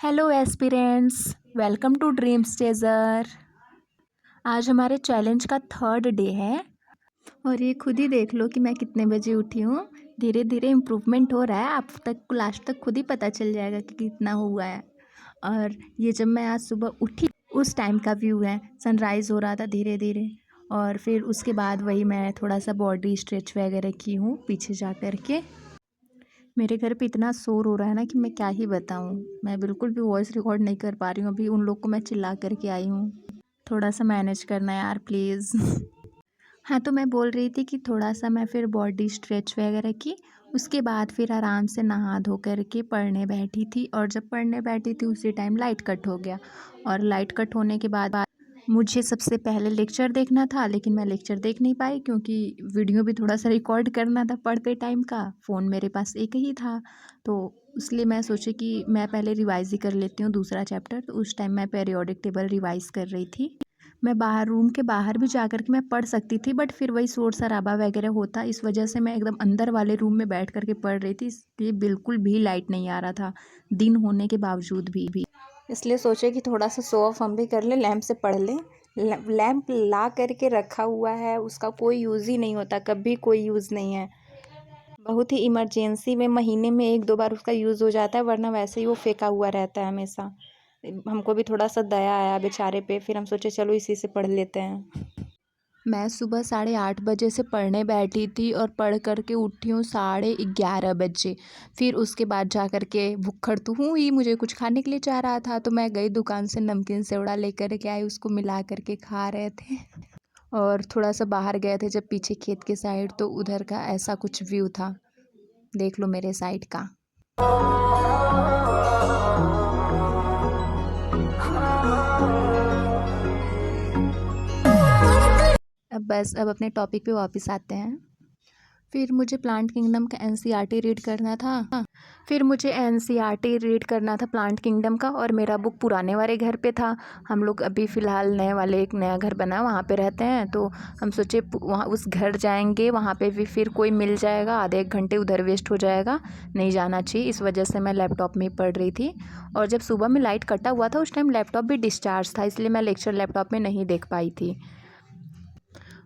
Hello aspirants, welcome to Dreams Chaser. आज हमारे challenge का थर्ड डे है और ये खुद ही देख लो कि मैं कितने बजे उठी हूँ। धीरे धीरे इम्प्रूवमेंट हो रहा है, आप तक लास्ट तक खुद ही पता चल जाएगा कि कितना हुआ है। और ये जब मैं आज सुबह उठी उस टाइम का व्यू है, सनराइज़ हो रहा था धीरे धीरे। और फिर उसके बाद वही मैं थोड़ा सा बॉडी स्ट्रेच वगैरह की हूँ पीछे जा कर के। मेरे घर पे इतना शोर हो रहा है ना कि मैं क्या ही बताऊँ। मैं बिल्कुल भी वॉइस रिकॉर्ड नहीं कर पा रही हूँ, अभी उन लोग को मैं चिल्ला करके आई हूँ। थोड़ा सा मैनेज करना यार प्लीज़। हाँ, तो मैं बोल रही थी कि थोड़ा सा मैं फिर बॉडी स्ट्रेच वगैरह की, उसके बाद फिर आराम से नहा धो कर के पढ़ने बैठी थी। और जब पढ़ने बैठी थी उसी टाइम लाइट कट हो गया। और लाइट कट होने के बाद मुझे सबसे पहले लेक्चर देखना था, लेकिन मैं लेक्चर देख नहीं पाई क्योंकि वीडियो भी थोड़ा सा रिकॉर्ड करना था पढ़ते टाइम का। फ़ोन मेरे पास एक ही था, तो इसलिए मैं सोची कि मैं पहले रिवाइज़ ही कर लेती हूँ दूसरा चैप्टर। तो उस टाइम मैं पीरियोडिक टेबल रिवाइज़ कर रही थी। मैं बाहर रूम के बाहर भी जा कर के मैं पढ़ सकती थी, बट फिर वही शोर शराबा वगैरह होता, इस वजह से मैं एकदम अंदर वाले रूम में बैठ कर के पढ़ रही थी। इसलिए बिल्कुल भी लाइट नहीं आ रहा था, दिन होने के बावजूद भी। इसलिए सोचे कि थोड़ा सा शो ऑफ हम भी कर लें, लैंप से पढ़ लें। लैंप ला करके रखा हुआ है, उसका कोई यूज़ ही नहीं होता, कभी कोई यूज़ नहीं है। बहुत ही इमरजेंसी में महीने में एक दो बार उसका यूज़ हो जाता है, वरना वैसे ही वो फेंका हुआ रहता है हमेशा। हमको भी थोड़ा सा दया आया बेचारे पे, फिर हम सोचे चलो इसी से पढ़ लेते हैं। मैं सुबह 8:30 बजे से पढ़ने बैठी थी और पढ़ कर के उठी हूँ 11:30 बजे। फिर उसके बाद जा कर के भुक्खड़ तो हूँ ही, मुझे कुछ खाने के लिए चाह रहा था, तो मैं गई दुकान से नमकीन सेवड़ा लेकर के आई, उसको मिला कर के खा रहे थे। और थोड़ा सा बाहर गए थे जब पीछे खेत के साइड, तो उधर का ऐसा कुछ व्यू था, देख लो मेरे साइड का। अब अपने टॉपिक पे वापस आते हैं। फिर मुझे प्लांट किंगडम का एनसीईआरटी रीड करना था। प्लांट किंगडम का, और मेरा बुक पुराने वाले घर पे था। हम लोग अभी फ़िलहाल नए वाले एक नया घर बना वहाँ पे रहते हैं, तो हम सोचे वहाँ उस घर जाएंगे, वहाँ पे भी फिर कोई मिल जाएगा, आधे एक घंटे उधर वेस्ट हो जाएगा, नहीं जाना चाहिए। इस वजह से मैं लैपटॉप में ही पढ़ रही थी। और जब सुबह में लाइट कटा हुआ था उस टाइम लैपटॉप भी डिस्चार्ज था, इसलिए मैं लेक्चर लैपटॉप में नहीं देख पाई थी।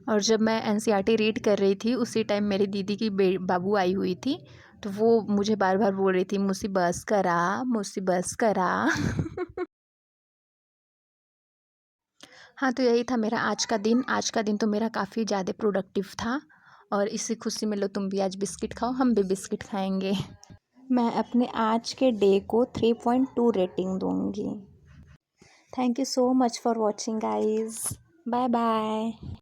और जब मैं एनसीईआरटी रीड कर रही थी उसी टाइम मेरी दीदी की बाबू आई हुई थी, तो वो मुझे बार बार बोल रही थी मुझसे बस करा, मुझसे बस करा। हाँ, तो यही था मेरा आज का दिन तो मेरा काफ़ी ज़्यादा प्रोडक्टिव था। और इसी खुशी में लो तुम भी आज बिस्किट खाओ, हम भी बिस्किट खाएंगे। मैं अपने आज के डे को 3.2 रेटिंग दूंगी। Thank you so much for watching guys, bye bye.